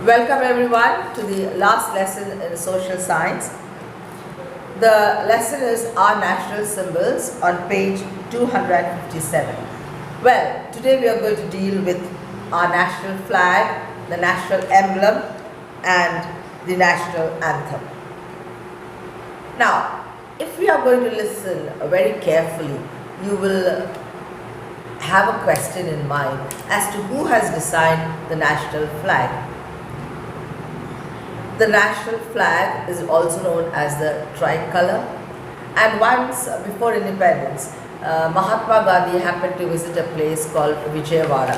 Welcome everyone to the last lesson in social science. The lesson is our national symbols on page 257. Well, today we are going to deal with our national flag, the national emblem and the national anthem. Now, if we are going to listen very carefully, you will have a question in mind as to who has designed the national flag. The national flag is also known as the tricolor, and once before independence, Mahatma Gandhi happened to visit a place called Vijayawada.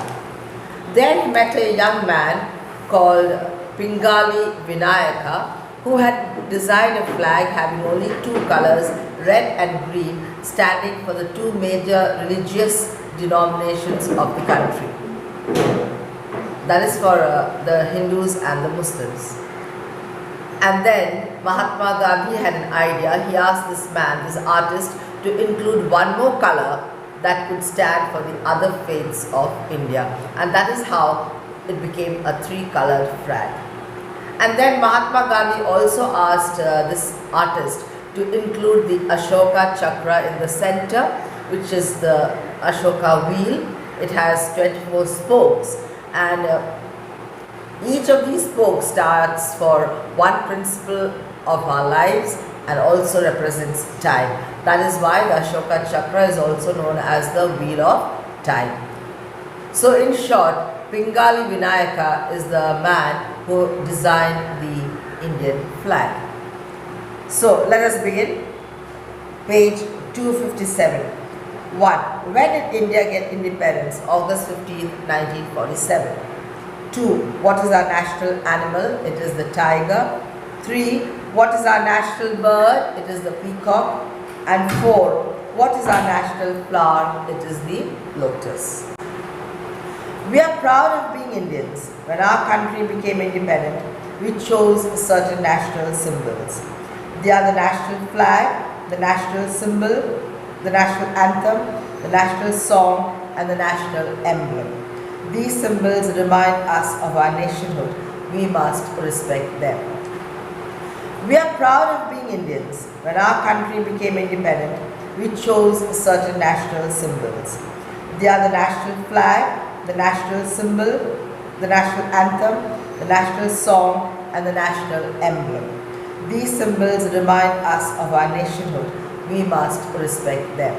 There he met a young man called Pingali Vinayaka, who had designed a flag having only two colors, red and green, standing for the two major religious denominations of the country. That is for the Hindus and the Muslims. And then Mahatma Gandhi had an idea. He asked this man, this artist, to include one more color that could stand for the other faiths of India. And that is how it became a three-colored flag. And then Mahatma Gandhi also asked this artist to include the Ashoka chakra in the center, which is the Ashoka wheel. It has 24 spokes, and each of these spokes stands for one principle of our lives and also represents time. That is why the Ashoka chakra is also known as the wheel of time. So in short, Pingali Vinayaka is the man who designed the Indian flag. So let us begin. Page 257. 1. When did India get independence? August 15, 1947. 2. What is our national animal? It is the tiger. 3. What is our national bird? It is the peacock. And 4. What is our national flower? It is the lotus. We are proud of being Indians. When our country became independent, we chose certain national symbols. They are the national flag, the national symbol, the national anthem, the national song, and the national emblem. These symbols remind us of our nationhood. We must respect them. We are proud of being Indians. When our country became independent, we chose certain national symbols. They are the national flag, the national symbol, the national anthem, the national song, and the national emblem. These symbols remind us of our nationhood. We must respect them.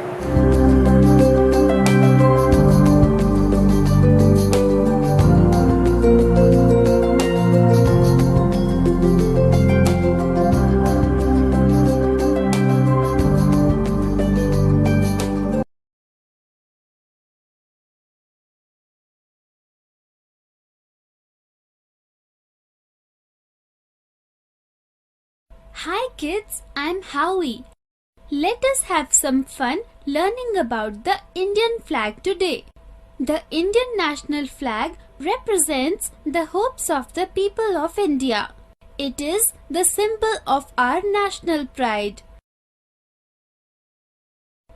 Hi kids, I'm Howie. Let us have some fun learning about the Indian flag today. The Indian national flag represents the hopes of the people of India. It is the symbol of our national pride.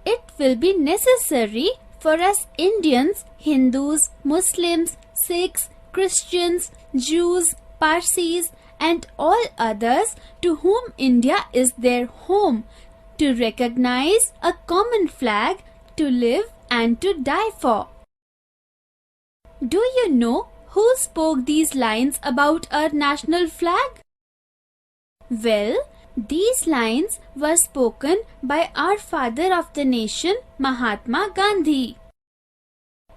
It will be necessary for us Indians, Hindus, Muslims, Sikhs, Christians, Jews, Parsis, and all others to whom India is their home to recognize a common flag to live and to die for. Do you know who spoke these lines about our national flag? Well, these lines were spoken by our father of the nation, Mahatma Gandhi.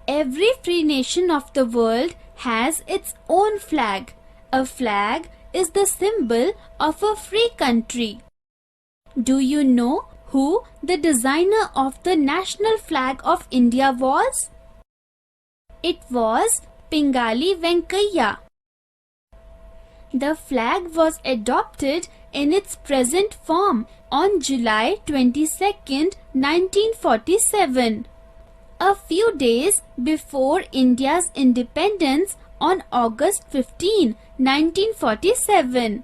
Every free nation of the world has its own flag. A flag is the symbol of a free country. Do you know who the designer of the national flag of India was? It was Pingali Venkaiah. The flag was adopted in its present form on July 22nd, 1947. A few days before India's independence on August 15, 1947.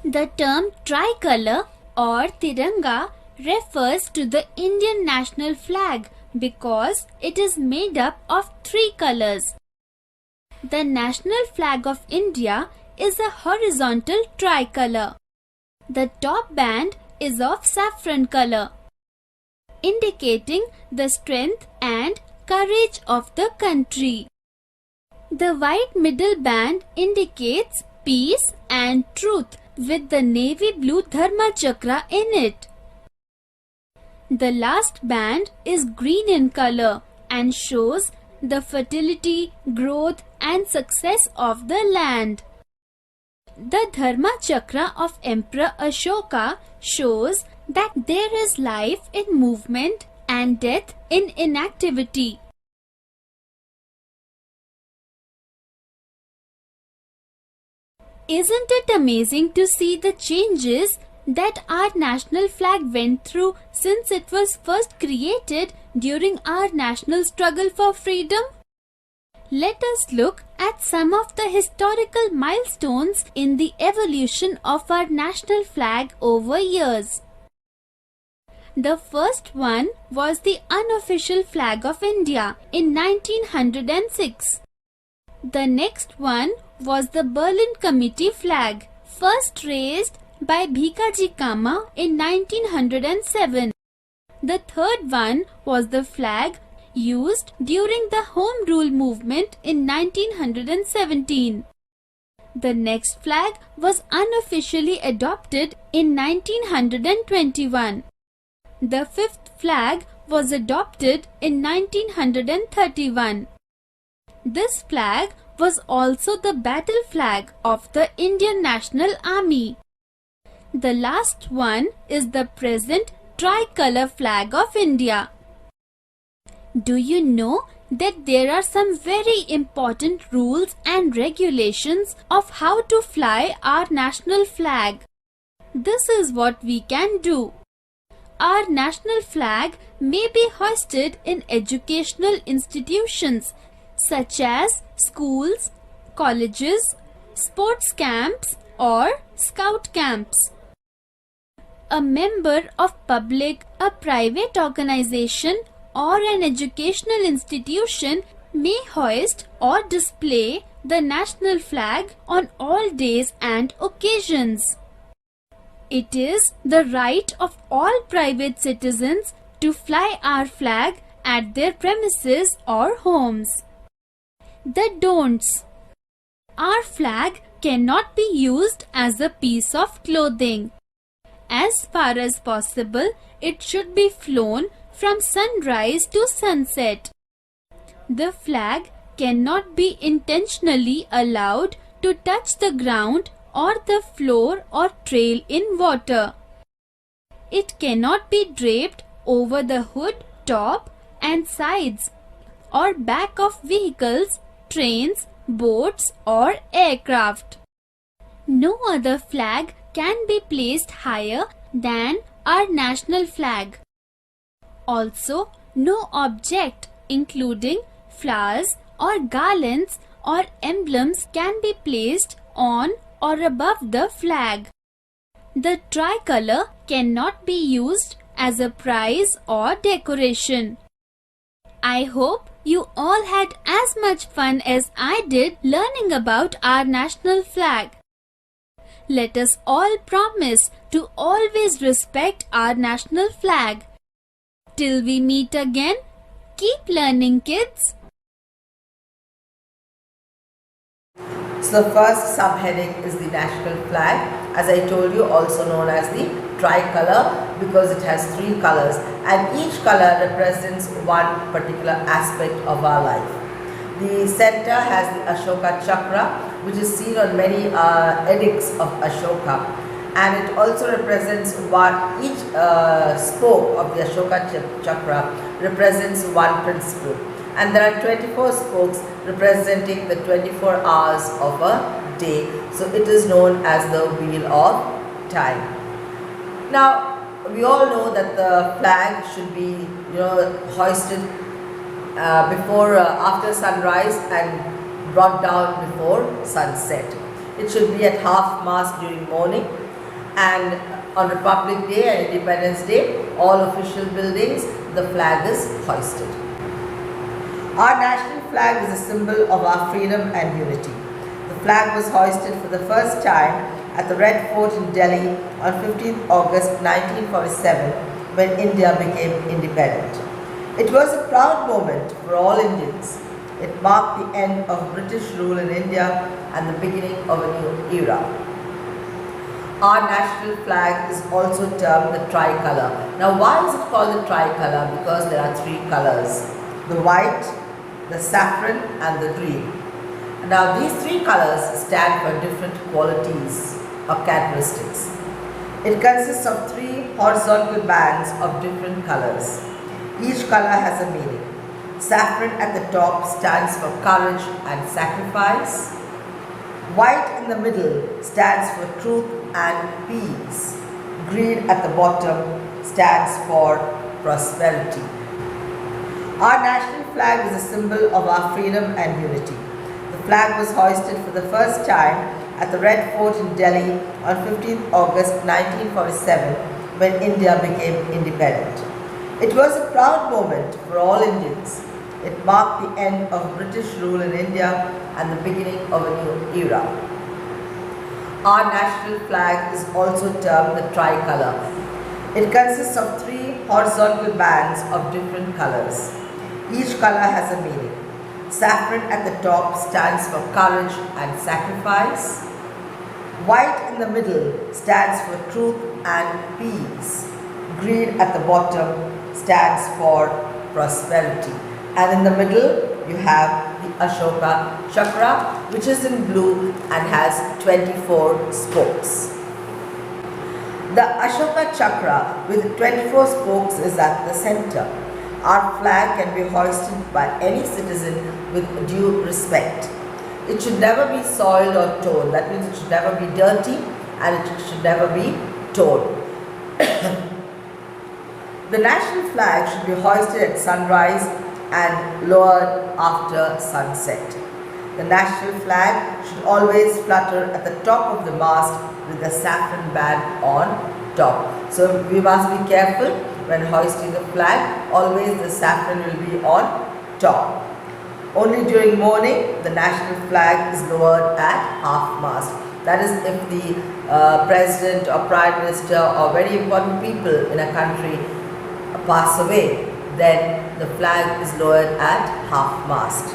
The term tricolor or Tiranga refers to the Indian national flag because it is made up of three colors. The national flag of India is a horizontal tricolor. The top band is of saffron color, indicating the strength and courage of the country. The white middle band indicates peace and truth with the navy blue Dharma Chakra in it. The last band is green in color and shows the fertility, growth and success of the land. The Dharma Chakra of Emperor Ashoka shows that there is life in movement and death in inactivity. Isn't it amazing to see the changes that our national flag went through since it was first created during our national struggle for freedom? Let us look at some of the historical milestones in the evolution of our national flag over years. The first one was the unofficial flag of India in 1906. The next one was the Berlin Committee flag, first raised by Bhikaji Cama in 1907. The third one was the flag used during the Home Rule movement in 1917. The next flag was unofficially adopted in 1921. The fifth flag was adopted in 1931. This flag was also the battle flag of the Indian National Army. The last one is the present tricolor flag of India. Do you know that there are some very important rules and regulations of how to fly our national flag? This is what we can do. Our national flag may be hoisted in educational institutions such as schools, colleges, sports camps or scout camps. A member of public, a private organization or an educational institution may hoist or display the national flag on all days and occasions. It is the right of all private citizens to fly our flag at their premises or homes. The don'ts. Our flag cannot be used as a piece of clothing. As far as possible, it should be flown from sunrise to sunset. The flag cannot be intentionally allowed to touch the ground or the floor or trail in water. It cannot be draped over the hood, top and sides or back of vehicles, trains, boats or aircraft. No other flag can be placed higher than our national flag. Also, no object including flowers or garlands or emblems can be placed on or above the flag. The tricolor cannot be used as a prize or decoration. I hope you all had as much fun as I did learning about our national flag. Let us all promise to always respect our national flag. Till we meet again, keep learning, kids. So the first subheading is the national flag, as I told you, also known as the tricolor, because it has three colors and each color represents one particular aspect of our life. The center has the Ashoka Chakra, which is seen on many edicts of Ashoka, and it also represents each spoke of the Ashoka Chakra represents one principle. And there are 24 spokes representing the 24 hours of a day. So it is known as the wheel of time. Now, we all know that the flag should be, hoisted after sunrise and brought down before sunset. It should be at half mast during morning, and on Republic Day and Independence Day, all official buildings, the flag is hoisted. Our national flag is a symbol of our freedom and unity. The flag was hoisted for the first time at the Red Fort in Delhi on 15th August 1947 when India became independent. It was a proud moment for all Indians. It marked the end of British rule in India and the beginning of a new era. Our national flag is also termed the tricolor. Now, why is it called the tricolor? Because there are three colors: the white, the saffron and the green. Now, these three colors stand for different qualities or characteristics. It consists of three horizontal bands of different colors. Each color has a meaning. Saffron at the top stands for courage and sacrifice. White in the middle stands for truth and peace. Green at the bottom stands for prosperity. Our national flag is a symbol of our freedom and unity. The flag was hoisted for the first time at the Red Fort in Delhi on 15th August 1947 when India became independent. It was a proud moment for all Indians. It marked the end of British rule in India and the beginning of a new era. Our national flag is also termed the tricolor. It consists of three horizontal bands of different colors. Each color has a meaning. Saffron at the top stands for courage and sacrifice. White in the middle stands for truth and peace. Green at the bottom stands for prosperity. And in the middle you have the Ashoka Chakra, which is in blue and has 24 spokes. The Ashoka Chakra with 24 spokes is at the center. Our flag can be hoisted by any citizen with due respect. It should never be soiled or torn. That means it should never be dirty and it should never be torn. The national flag should be hoisted at sunrise and lowered after sunset. The national flag should always flutter at the top of the mast with the saffron band on top. So we must be careful when hoisting the flag. Always the saffron will be on top. Only during morning the national flag is lowered at half mast. That is if the president or prime minister or very important people in a country pass away, then the flag is lowered at half mast.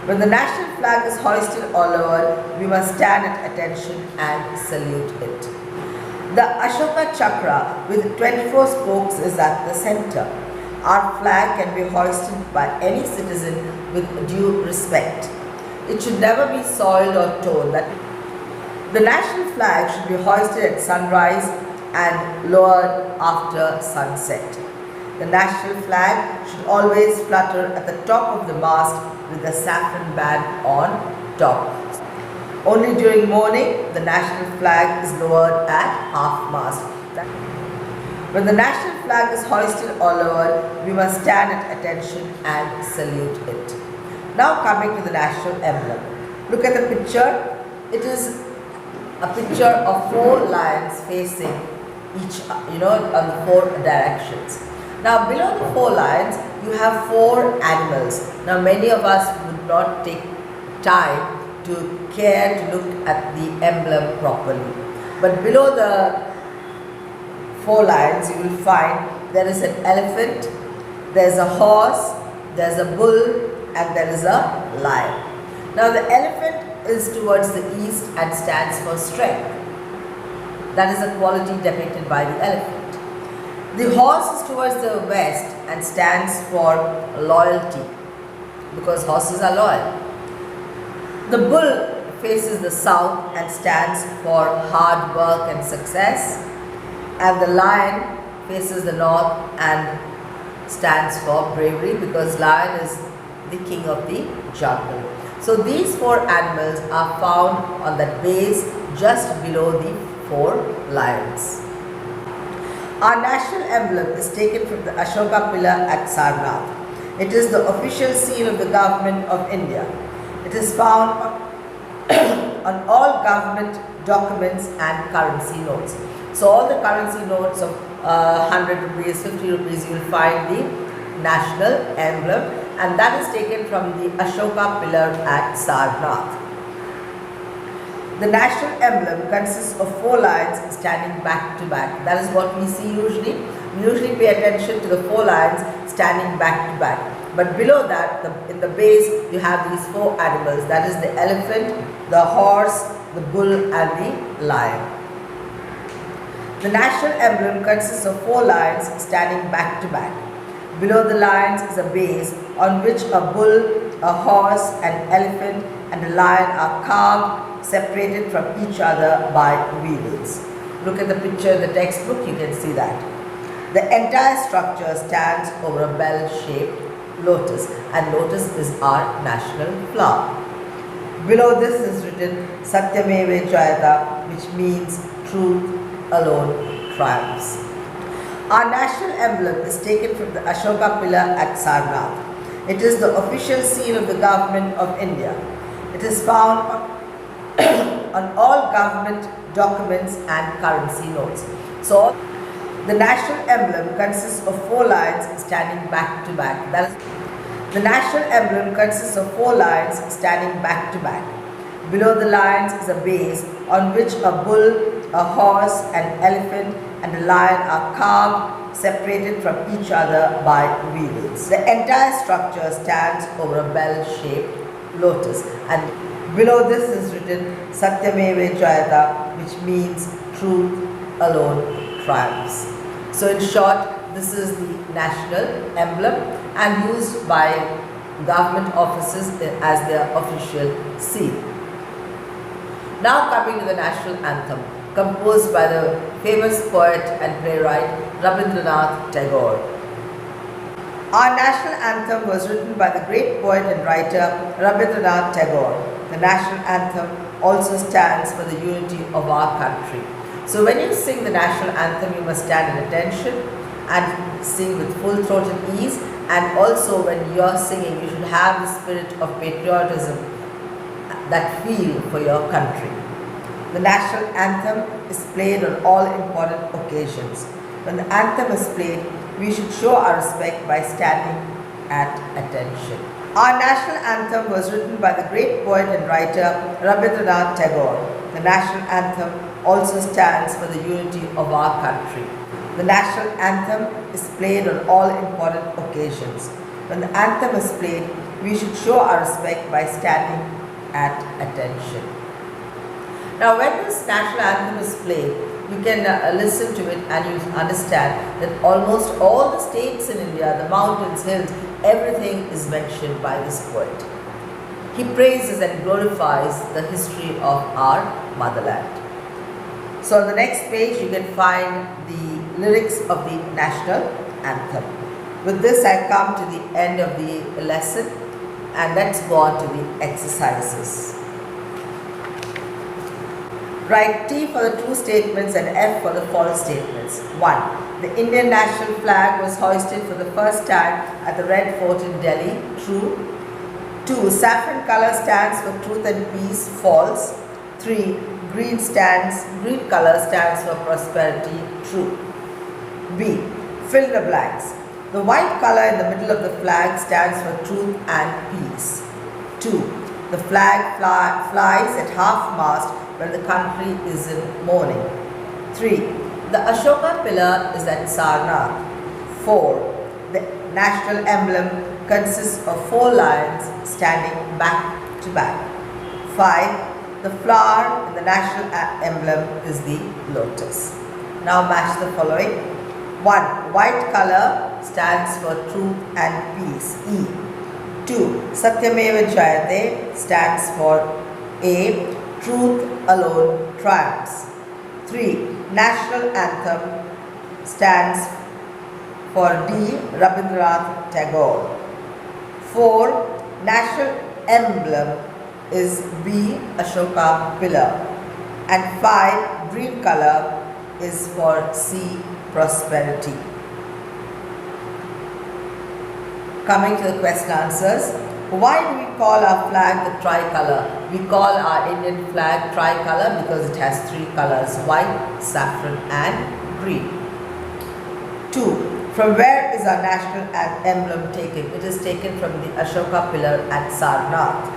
When the national flag is hoisted or lowered, we must stand at attention and salute it. The Ashoka Chakra with 24 spokes is at the center. Our flag can be hoisted by any citizen with due respect. It should never be soiled or torn. The national flag should be hoisted at sunrise and lowered after sunset. The national flag should always flutter at the top of the mast with the saffron band on top. Only during morning the national flag is lowered at half mast. When the national flag is hoisted or lowered, we must stand at attention and salute it. Now coming to the national emblem. Look at the picture. It is a picture of four lions facing each, on the four directions. Now below the four lions, you have four animals. Now many of us would not take time to care to look at the emblem properly. But below the four lions, you will find there is an elephant, there is a horse, there is a bull, and there is a lion. Now the elephant is towards the east and stands for strength. That is a quality depicted by the elephant. The horse is towards the west and stands for loyalty, because horses are loyal. The bull faces the south and stands for hard work and success. And the lion faces the north and stands for bravery, because lion is the king of the jungle. So these four animals are found on that base just below the four lions. Our national emblem is taken from the Ashoka pillar at Sarnath. It is the official seal of the government of India. It is found on all government documents and currency notes. So all the currency notes of 100 rupees, 50 rupees, you will find the national emblem, and that is taken from the Ashoka pillar at Sarnath. The national emblem consists of 4 lines standing back to back. That is what we see usually. We usually pay attention to the 4 lines standing back to back. But below that, in the base, you have these 4 animals. That is the elephant, the horse, the bull and the lion. The national emblem consists of 4 lines standing back to back. Below the lines is a base on which a bull, a horse, an elephant and a lion are carved, separated from each other by wheels. Look at the picture in the textbook, you can see that. The entire structure stands over a bell-shaped lotus, and lotus is our national flower. Below this is written Satyameva Jayata, which means truth alone triumphs. Our national emblem is taken from the Ashoka pillar at Sarnath. It is the official seal of the government of India. It is found on all government documents and currency notes. So, the national emblem consists of 4 lines standing back to back. That is, the national emblem consists of 4 lines standing back to back. Below the lines is a base on which a bull, a horse, an elephant and a lion are carved, separated from each other by wheels. The entire structure stands over a bell-shaped lotus, and below this is written Satyameva Jayata, which means truth alone triumphs. So in short, this is the national emblem and used by government offices as their official seal. Now coming to the national anthem, composed by the famous poet and playwright Rabindranath Tagore. Our national anthem was written by the great poet and writer Rabindranath Tagore. The national anthem also stands for the unity of our country. So when you sing the national anthem, you must stand at attention and sing with full throat and ease, and also when you are singing, you should have the spirit of patriotism, that feel for your country. The national anthem is played on all important occasions. When the anthem is played, we should show our respect by standing at attention. Our national anthem was written by the great poet and writer Rabindranath Tagore. The national anthem also stands for the unity of our country. The national anthem is played on all important occasions. When the anthem is played, we should show our respect by standing at attention. Now when this national anthem is played, you can listen to it and you understand that almost all the states in India, the mountains, hills, everything is mentioned by this poet. He praises and glorifies the history of our motherland. So on the next page you can find the lyrics of the national anthem. With this I come to the end of the lesson, and let's go on to the exercises. Write T for the true statements and F for the false statements. 1. The Indian national flag was hoisted for the first time at the Red Fort in Delhi. True. 2. Saffron color stands for truth and peace. False. 3. Green color stands for prosperity. True. B. Fill the blanks. The white color in the middle of the flag stands for truth and peace. 2. The flag flies at half-mast when the country is in mourning. 3. The Ashoka pillar is at Sarnath. 4. The national emblem consists of 4 lions standing back to back. 5. The flower in the national emblem is the lotus. Now match the following. 1. White color stands for truth and peace. E. 2. Satyameva Jayate stands for A. Truth alone triumphs. 3. National anthem stands for D. Rabindranath Tagore. 4. National emblem is B. Ashoka pillar. And 5. Green color is for C. Prosperity. Coming to the question answers. Why do we call our flag the tricolor? We call our Indian flag tricolor because it has 3 colors: white, saffron and green. 2. From where is our national emblem taken? It is taken from the Ashoka pillar at Sarnath.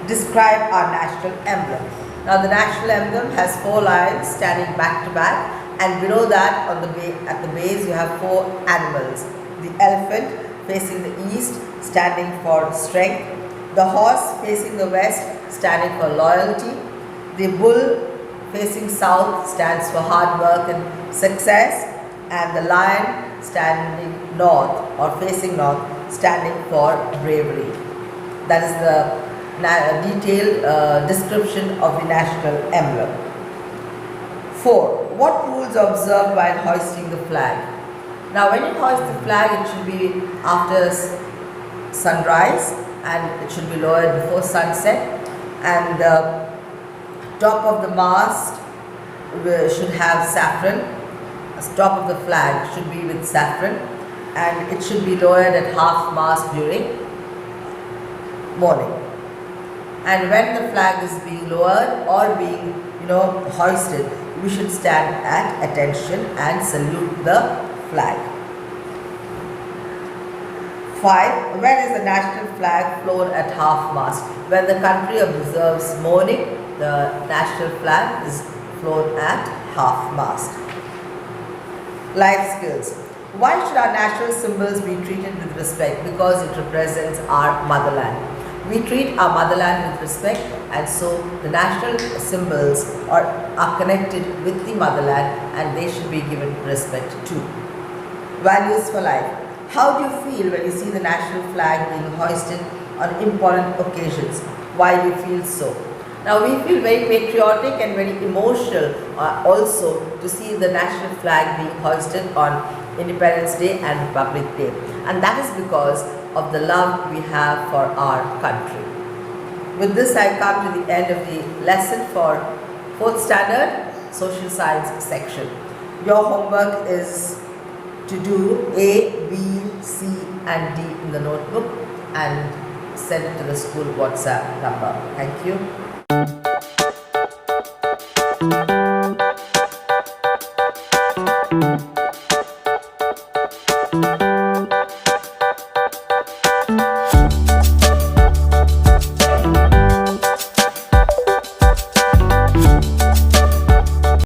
Describe our national emblem. Now the national emblem has 4 lions standing back to back, and below that at the base you have 4 animals. The elephant facing the east standing for strength, the horse facing the west standing for loyalty, the bull facing south stands for hard work and success, and the lion standing north or facing north standing for bravery. That is the detailed description of the national emblem. 4. What rules are observed while hoisting the flag? Now when you hoist the flag, it should be after sunrise and it should be lowered before sunset, and the top of the mast should have saffron. The top of the flag should be with saffron, and it should be lowered at half mast during morning. And when the flag is being lowered or being hoisted, we should stand at attention and salute the flag. 5. When is the national flag flown at half mast? When the country observes mourning, the national flag is flown at half mast. Life skills. Why should our national symbols be treated with respect? Because it represents our motherland. We treat our motherland with respect, and so the national symbols are connected with the motherland, and they should be given respect too. Values for life. How do you feel when you see the national flag being hoisted on important occasions? Why do you feel so? Now we feel very patriotic and very emotional also to see the national flag being hoisted on Independence Day and Republic Day, and that is because of the love we have for our country. With this, I come to the end of the lesson for 4th standard social science section. Your homework is to do A, B, C and D in the notebook and send it to the school WhatsApp number. Thank you.